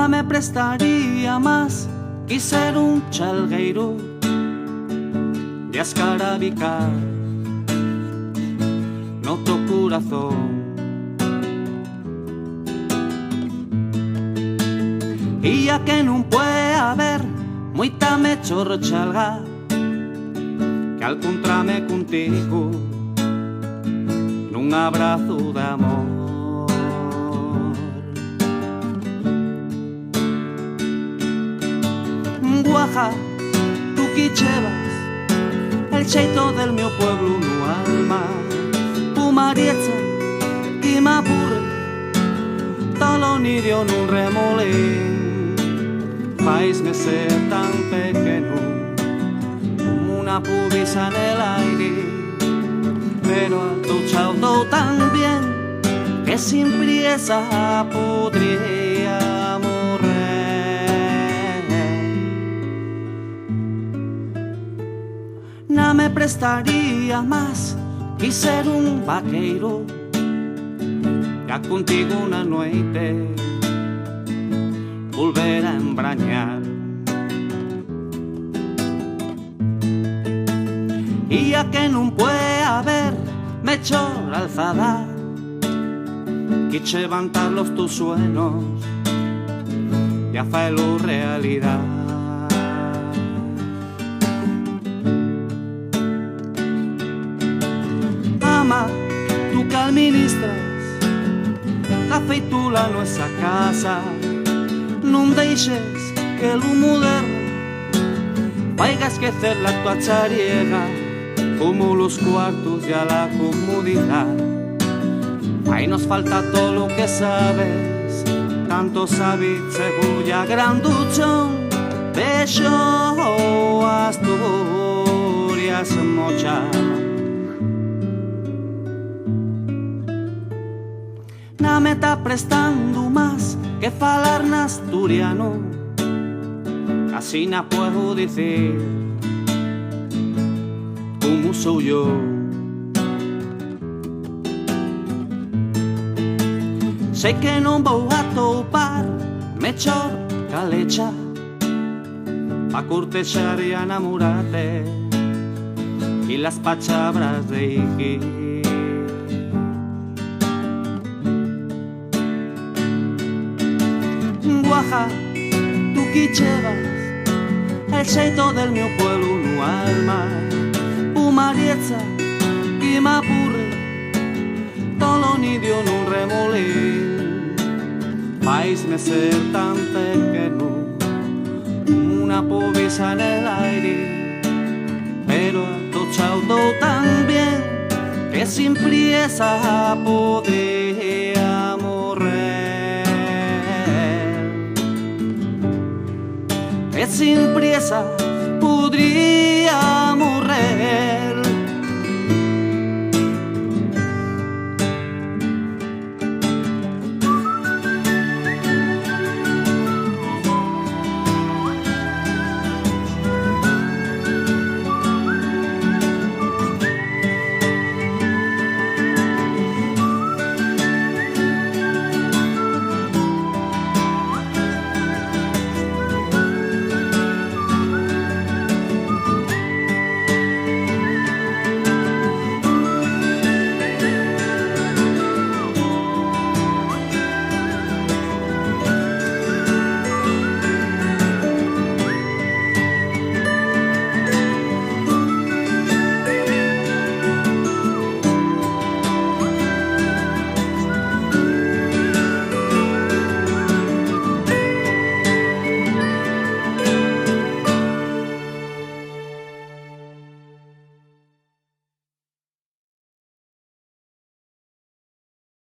me prestaría más que ser un chalgueiro de escarabicar no tu corazón. Y ya que non puede haber moita mechor chalga que al encontrarme contigo nun abrazo de amor. Guaja, tú que llevas el xeito del meu pueblo no alma, tu marieta que me aburre todo nidio nun remolín. Faisme ser tan pequeño como una pubisa en el aire, pero a tu chao tan bien que sin priesa podría morrer. No me prestaría más que ser un vaqueiro ya contigo una noite volver a embrañar. Y ya que non puede haber mechor alzada que levantar los tus sueños y hacerlo realidad. Ama, tú que administras la feitula nuestra casa, non deixes que lo moderno vaya a esquecer la tua chariega, como los cuartos y a la comodidad. Ahí nos falta todo lo que sabes, tanto sabit segulla granduchón, beso Asturias mocha. No me está prestando más que falar en asturiano, así no puedo decir como soy yo. Sé que no voy a topar mechor calecha pa cortejar y enamorarte y las palabras de Iki. Guaja, tú que llevas el xeito del meu pueblo no alma, tu marieta que me aburre todo nidio nun remolín. Faisme ser tan pequeño como una pubisa en el aire, pero atochado tan bien que sin priesa podría morrer. Que sin priesa podría